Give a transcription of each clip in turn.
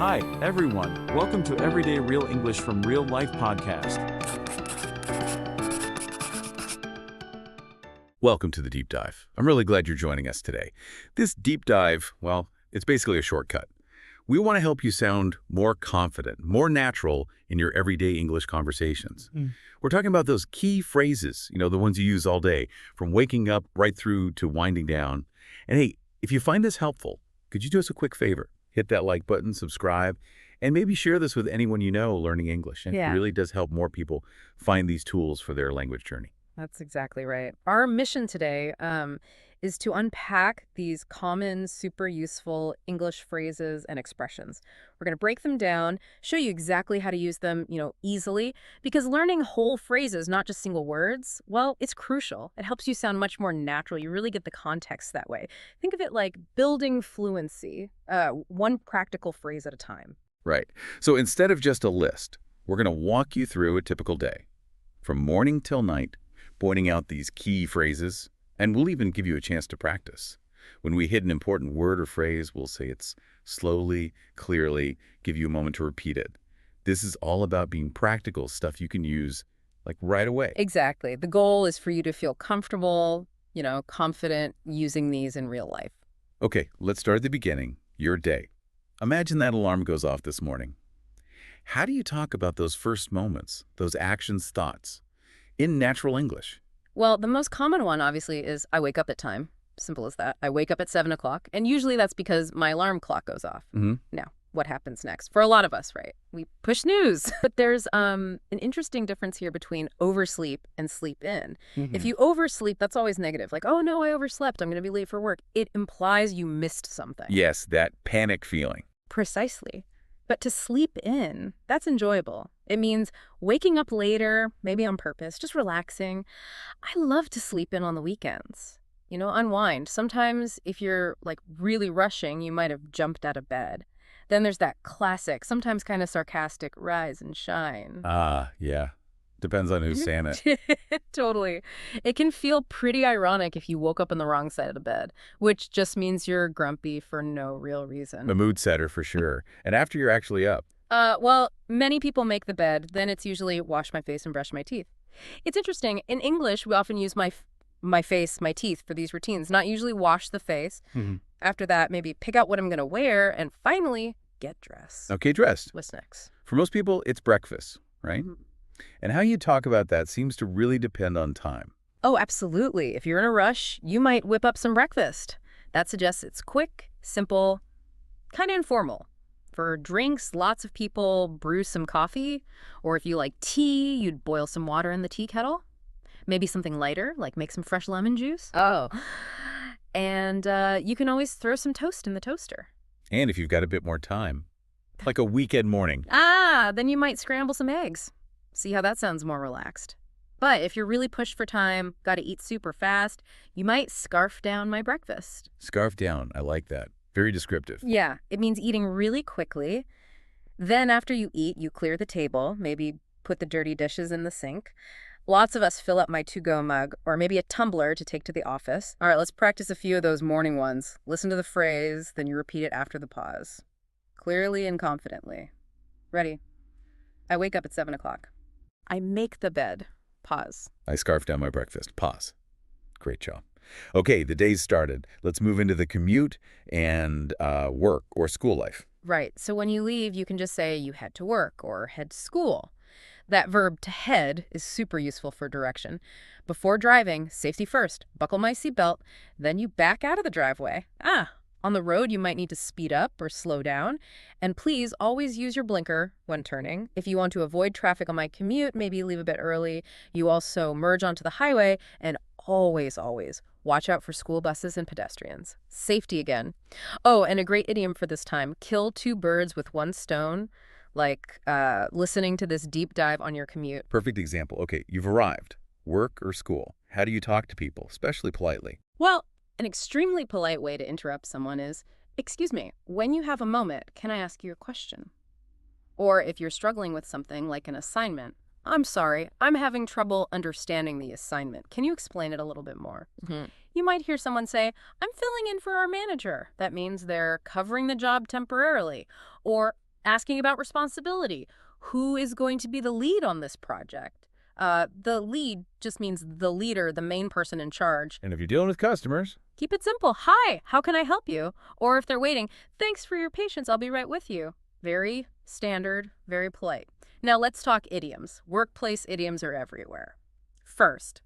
Hi, everyone. Welcome to Everyday Real English from Real Life podcast. Welcome to the deep dive. I'm really glad you're joining us today. This deep dive, well, it's basically a shortcut. We want to help you sound more confident, more natural in your everyday English conversations. We're talking about those key phrases, the ones you use all day, from waking up right through to winding down. And hey, if you find this helpful, could you do us a quick favor? Hit that like button, subscribe, and maybe share this with anyone you know learning English. It really does help more people find these tools for their language journey. That's exactly right. Our mission today is to unpack these common, super useful English phrases and expressions. We're going to break them down, show you exactly how to use them, easily, because learning whole phrases, not just single words, well, it's crucial. It helps you sound much more natural. You really get the context that way. Think of it like building fluency, one practical phrase at a time. Right. So instead of just a list, we're going to walk you through a typical day, from morning till night, pointing out these key phrases, and we'll even give you a chance to practice. When we hit an important word or phrase, we'll say it slowly, clearly, give you a moment to repeat it. This is all about being practical, stuff you can use like right away. Exactly. The goal is for you to feel comfortable, confident using these in real life. Okay, let's start at the beginning, your day. Imagine that alarm goes off this morning. How do you talk about those first moments, those actions, thoughts, in natural English? Well, the most common one, obviously, is I wake up at time. Simple as that. I wake up at 7 o'clock, and usually that's because my alarm clock goes off. Now, what happens next? For a lot of us, right? We push snooze. But there's an interesting difference here between oversleep and sleep in. If you oversleep, that's always negative. Like, oh, no, I overslept. I'm going to be late for work. It implies you missed something. Yes, that panic feeling. Precisely. But to sleep in, that's enjoyable. It means waking up later, maybe on purpose, just relaxing. I love to sleep in on the weekends, unwind. Sometimes if you're really rushing, you might have jumped out of bed. Then there's that classic, sometimes kind of sarcastic, rise and shine. Yeah. Depends on who's saying it. Totally. It can feel pretty ironic if you woke up on the wrong side of the bed, which just means you're grumpy for no real reason. A mood setter for sure. And after you're actually up. Well, many people make the bed. Then it's usually wash my face and brush my teeth. It's interesting. In English, we often use my face, my teeth for these routines, not usually wash the face. After that, maybe pick out what I'm going to wear, and finally, get dressed. Okay, dressed. What's next? For most people, it's breakfast, right? And how you talk about that seems to really depend on time. Oh, absolutely. If you're in a rush, you might whip up some breakfast. That suggests it's quick, simple, kind of informal. For drinks, lots of people brew some coffee. Or if you like tea, you'd boil some water in the tea kettle. Maybe something lighter, like make some fresh lemon juice. Oh. And you can always throw some toast in the toaster. And if you've got a bit more time, like a weekend morning. Then you might scramble some eggs. See how that sounds more relaxed. But if you're really pushed for time, got to eat super fast, you might scarf down my breakfast. Scarf down. I like that. Very descriptive. Yeah, it means eating really quickly. Then after you eat, you clear the table, maybe put the dirty dishes in the sink. Lots of us fill up my to-go mug or maybe a tumbler to take to the office. All right, let's practice a few of those morning ones. Listen to the phrase, then you repeat it after the pause. Clearly and confidently. Ready? I wake up at 7 o'clock. I make the bed. Pause. I scarf down my breakfast. Pause. Great job. Okay, the day's started. Let's move into the commute and work or school life. Right. So when you leave, you can just say you head to work or head to school. That verb to head is super useful for direction. Before driving, safety first. Buckle my seatbelt. Then you back out of the driveway. On the road, you might need to speed up or slow down. And please always use your blinker when turning. If you want to avoid traffic on my commute, maybe leave a bit early. You also merge onto the highway, and always, always watch out for school buses and pedestrians. Safety again. Oh, and a great idiom for this time, kill two birds with one stone, like listening to this deep dive on your commute. Perfect example. Okay, you've arrived. Work or school. How do you talk to people, especially politely? Well, an extremely polite way to interrupt someone is, excuse me, when you have a moment, can I ask you a question? Or if you're struggling with something like an assignment, I'm sorry, I'm having trouble understanding the assignment. Can you explain it a little bit more? You might hear someone say, I'm filling in for our manager. That means they're covering the job temporarily. Or Asking about responsibility. Who is going to be the lead on this project? The lead just means the leader, the main person in charge. And if you're dealing with customers, Keep it simple. Hi, how can I help you? Or if they're waiting, thanks for your patience, I'll be right with you. Very standard, very polite. Now let's talk idioms. Workplace idioms are everywhere. First,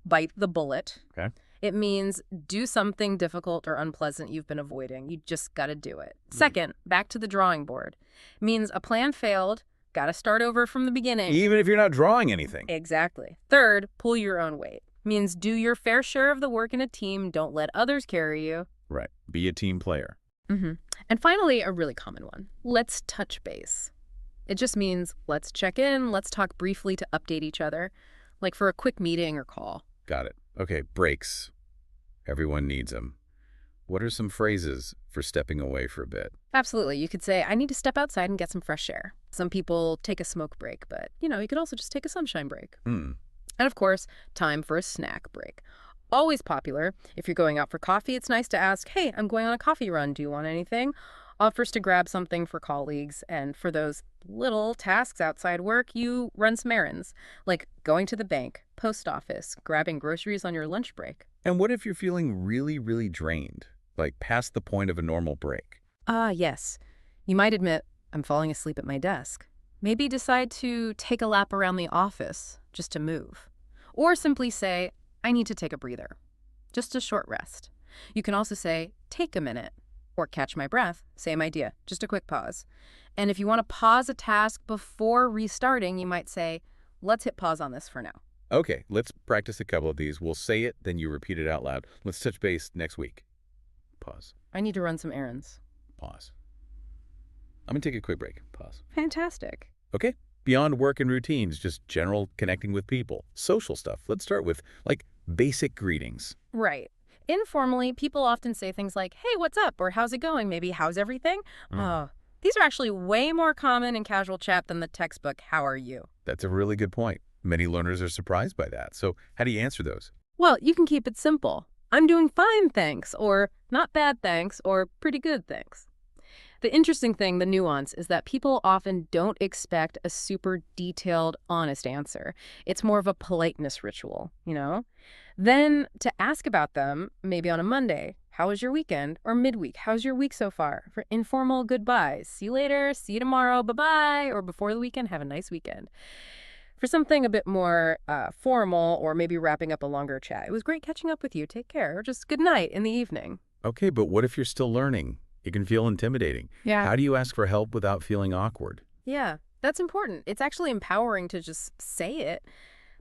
bite the bullet. Okay. It means do something difficult or unpleasant you've been avoiding. You just got to do it. Second, back to the drawing board. Means a plan failed, got to start over from the beginning. even if you're not drawing anything. Exactly. Third, pull your own weight. Means do your fair share of the work in a team. Don't let others carry you. Right. Be a team player. And finally, a really common one. Let's touch base. It just means let's check in, let's talk briefly to update each other, like for a quick meeting or call. Got it. Okay, breaks. Everyone needs them. What are some phrases for stepping away for a bit? Absolutely. You could say, I need to step outside and get some fresh air. Some people take a smoke break, but, you could also just take a sunshine break. And of course, time for a snack break. Always popular. If you're going out for coffee, it's nice to ask, hey, I'm going on a coffee run. Do you want anything? Offers to grab something for colleagues. And for those little tasks outside work, you run some errands, like going to the bank, post office, grabbing groceries on your lunch break. And what if you're feeling really, really drained, like past the point of a normal break? Yes. You might admit, I'm falling asleep at my desk. Maybe decide to take a lap around the office just to move. Or simply say, I need to take a breather. Just a short rest. You can also say, take a minute. Or catch my breath, same idea, just a quick pause. And if you want to pause a task before restarting, you might say, let's hit pause on this for now. Okay, let's practice a couple of these. We'll say it, then you repeat it out loud. Let's touch base next week. Pause. I need to run some errands. Pause. I'm going to take a quick break. Pause. Fantastic. Okay, beyond work and routines, just general connecting with people, social stuff. Let's start with, basic greetings. Right. Informally, people often say things like, hey, what's up? Or how's it going? Maybe how's everything? These are actually way more common in casual chat than the textbook, how are you? That's a really good point. Many learners are surprised by that. So how do you answer those? Well, you can keep it simple. I'm doing fine, thanks, or not bad, thanks, or pretty good, thanks. The interesting thing, the nuance, is that people often don't expect a super detailed, honest answer. It's more of a politeness ritual, Then to ask about them, maybe on a Monday, how was your weekend? Or midweek, how's your week so far? For informal goodbyes, see you later, see you tomorrow, bye-bye, or before the weekend, have a nice weekend. For something a bit more formal, or maybe wrapping up a longer chat, it was great catching up with you, take care, or just good night in the evening. Okay, but what if you're still learning? It can feel intimidating. Yeah. How do you ask for help without feeling awkward? Yeah, that's important. It's actually empowering to just say it.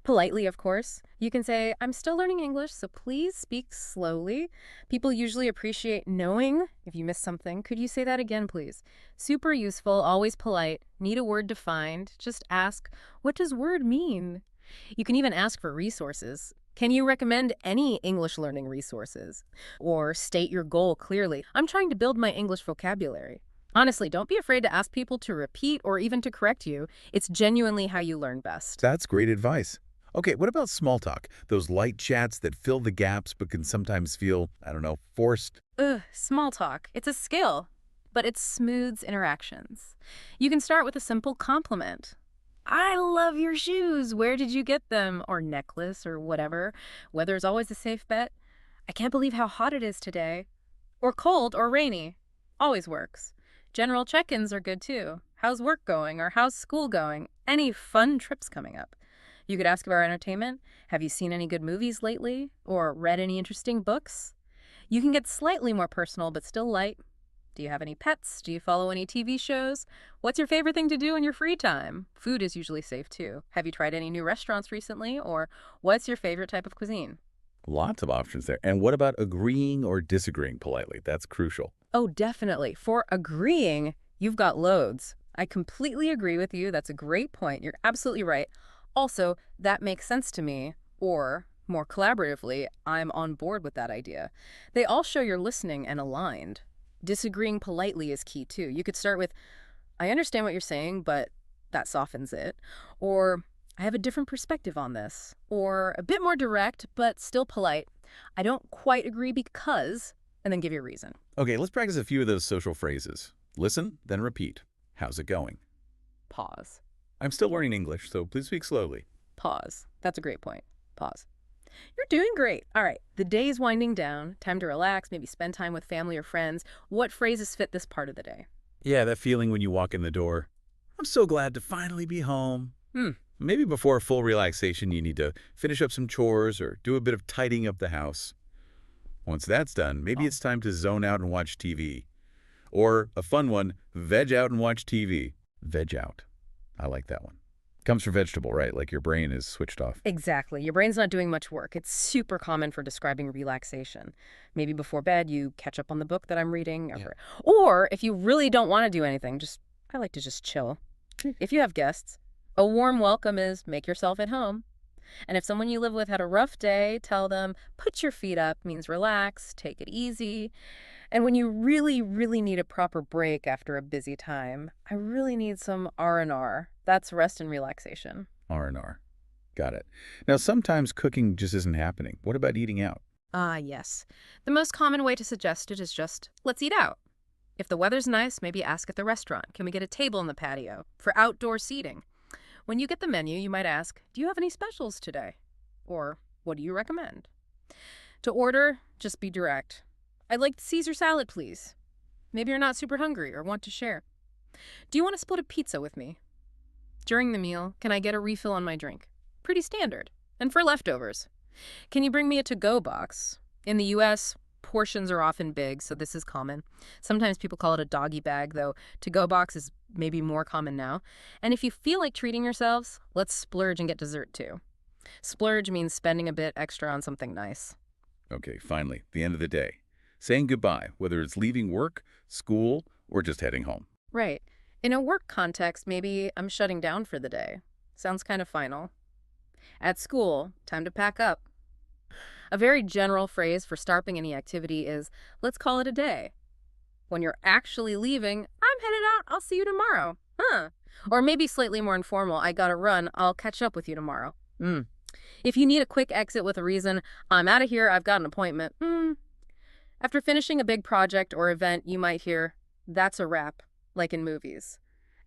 Politely, of course. You can say, I'm still learning English, so please speak slowly. People usually appreciate knowing if you miss something. Could you say that again, please? Super useful, always polite. Need a word defined. Just ask, what does word mean? You can even ask for resources. Can you recommend any English learning resources? Or state your goal clearly. I'm trying to build my English vocabulary. Honestly, don't be afraid to ask people to repeat or even to correct you. It's genuinely how you learn best. That's great advice. Okay, what about small talk? Those light chats that fill the gaps but can sometimes feel, forced. Small talk. It's a skill, but it smooths interactions. You can start with a simple compliment. I love your shoes. Where did you get them? Or necklace or whatever. Weather's always a safe bet. I can't believe how hot it is today. Or cold or rainy. Always works. General check-ins are good too. How's work going? Or how's school going? Any fun trips coming up? You could ask about entertainment. Have you seen any good movies lately? Or read any interesting books? You can get slightly more personal but still light. Do you have any pets? Do you follow any TV shows? What's your favorite thing to do in your free time? Food is usually safe too. Have you tried any new restaurants recently? Or what's your favorite type of cuisine? Lots of options there. And what about agreeing or disagreeing politely? That's crucial. Oh, definitely. For agreeing, you've got loads. I completely agree with you. That's a great point. You're absolutely right. Also, that makes sense to me. Or, more collaboratively, I'm on board with that idea. They all show you're listening and aligned. Disagreeing politely is key too. You could start with, I understand what you're saying, but that softens it. Or, I have a different perspective on this. Or, a bit more direct, but still polite. I don't quite agree because, and then give your reason. Okay, let's practice a few of those social phrases. Listen, then repeat. How's it going? Pause. I'm still learning English, so please speak slowly. Pause. That's a great point. Pause. You're doing great. All right. The day's winding down. Time to relax, maybe spend time with family or friends. What phrases fit this part of the day? Yeah, that feeling when you walk in the door. I'm so glad to finally be home. Maybe before full relaxation, you need to finish up some chores or do a bit of tidying up the house. Once that's done, maybe it's time to zone out and watch TV. Or a fun one, veg out and watch TV. Veg out. I like that one. Comes from vegetable, right? Like your brain is switched off. Exactly. Your brain's not doing much work. It's super common for describing relaxation. Maybe before bed, you catch up on the book that I'm reading. Yeah. Or if you really don't want to do anything, I like to just chill. If you have guests, a warm welcome is make yourself at home. And if someone you live with had a rough day, tell them, put your feet up means relax, take it easy. And when you really, really need a proper break after a busy time, I really need some R&R. That's rest and relaxation. R&R. Got it. Now, sometimes cooking just isn't happening. What about eating out? Yes. The most common way to suggest it is just, let's eat out. If the weather's nice, maybe ask at the restaurant, can we get a table in the patio for outdoor seating? When you get the menu, you might ask, do you have any specials today? Or, what do you recommend? To order, just be direct. I'd like Caesar salad, please. Maybe you're not super hungry or want to share. Do you want to split a pizza with me? During the meal, can I get a refill on my drink? Pretty standard. And for leftovers, can you bring me a to-go box? In the U.S., portions are often big, so this is common. Sometimes people call it a doggy bag, though to-go box is maybe more common now. And if you feel like treating yourselves, let's splurge and get dessert too. Splurge means spending a bit extra on something nice. Okay, finally, the end of the day. Saying goodbye, whether it's leaving work, school, or just heading home. Right. In a work context, maybe I'm shutting down for the day. Sounds kind of final. At school, time to pack up. A very general phrase for stopping any activity is, let's call it a day. When you're actually leaving, I'm headed out, I'll see you tomorrow. Or maybe slightly more informal, I gotta run, I'll catch up with you tomorrow. If you need a quick exit with a reason, I'm out of here, I've got an appointment. After finishing a big project or event, you might hear, that's a wrap, like in movies.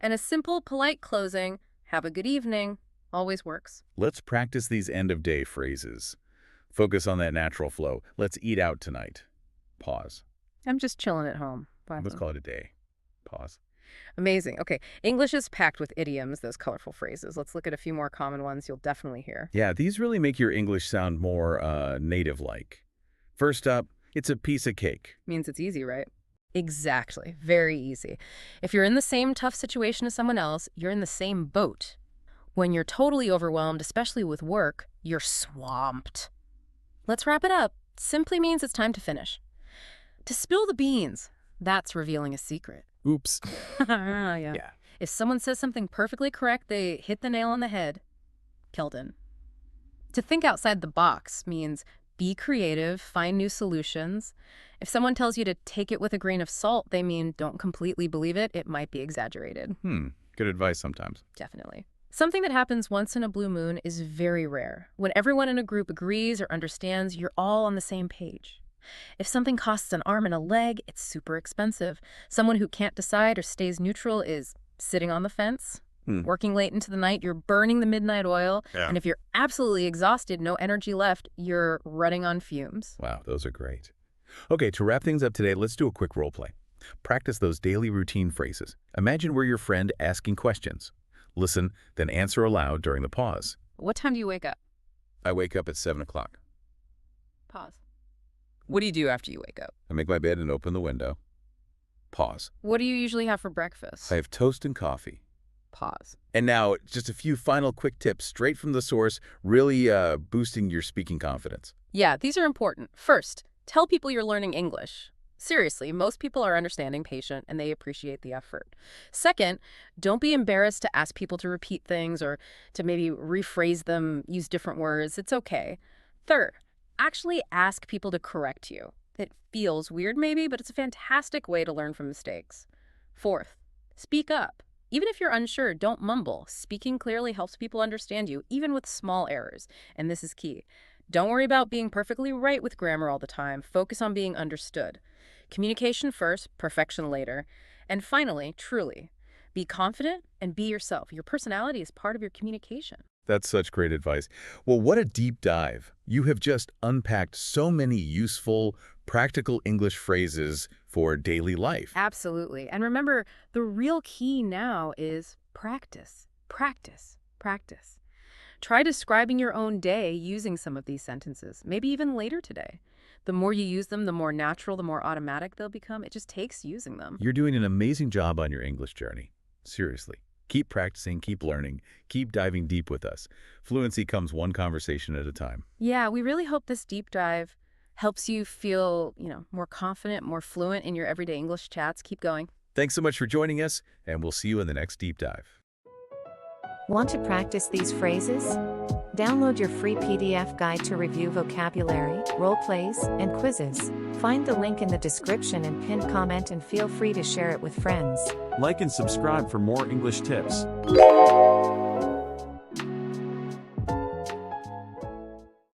And a simple, polite closing, have a good evening, always works. Let's practice these end-of-day phrases. Focus on that natural flow. Let's eat out tonight. Pause. I'm just chilling at home. Bye. Let's call it a day. Pause. Amazing. Okay, English is packed with idioms, those colorful phrases. Let's look at a few more common ones you'll definitely hear. Yeah, these really make your English sound more native-like. First up, it's a piece of cake. Means it's easy, right? Exactly. Very easy. If you're in the same tough situation as someone else, you're in the same boat. When you're totally overwhelmed, especially with work, you're swamped. Let's wrap it up. Simply means it's time to finish. To spill the beans, that's revealing a secret. Oops. Yeah. If someone says something perfectly correct, they hit the nail on the head. Kelden. To think outside the box means be creative, find new solutions. If someone tells you to take it with a grain of salt, they mean don't completely believe it. It might be exaggerated. Good advice sometimes. Definitely. Something that happens once in a blue moon is very rare. When everyone in a group agrees or understands, you're all on the same page. If something costs an arm and a leg, it's super expensive. Someone who can't decide or stays neutral is sitting on the fence. Working late into the night, you're burning the midnight oil. Yeah. And if you're absolutely exhausted, no energy left, you're running on fumes. Wow, those are great. Okay, to wrap things up today, let's do a quick role play. Practice those daily routine phrases. Imagine we're your friend asking questions. Listen, then answer aloud during the pause. What time do you wake up? I wake up at 7 o'clock. Pause. What do you do after you wake up? I make my bed and open the window. Pause. What do you usually have for breakfast? I have toast and coffee. Pause. And now, just a few final quick tips straight from the source, really boosting your speaking confidence. Yeah, these are important. First, tell people you're learning English. Seriously, most people are understanding, patient, and they appreciate the effort. Second, don't be embarrassed to ask people to repeat things or to maybe rephrase them, use different words. It's okay. Third, actually ask people to correct you. It feels weird maybe, but it's a fantastic way to learn from mistakes. Fourth, speak up. Even if you're unsure, don't mumble. Speaking clearly helps people understand you, even with small errors. And this is key. Don't worry about being perfectly right with grammar all the time. Focus on being understood. Communication first, perfection later. And finally, truly, Be confident and be yourself. Your personality is part of your communication. That's such great advice. Well, what a deep dive. You have just unpacked so many useful, practical English phrases for daily life. Absolutely. And remember, the real key now is practice, practice, practice. Try describing your own day using some of these sentences, maybe even later today. The more you use them, the more natural, the more automatic they'll become. It just takes using them. You're doing an amazing job on your English journey. Seriously. Keep practicing, keep learning, keep diving deep with us. Fluency comes one conversation at a time. Yeah, we really hope this deep dive helps you feel, more confident, more fluent in your everyday English chats. Keep going. Thanks so much for joining us, and we'll see you in the next deep dive. Want to practice these phrases? Download your free PDF guide to review vocabulary, role plays, and quizzes. Find the link in the description and pinned comment, and feel free to share it with friends. Like and subscribe for more English tips.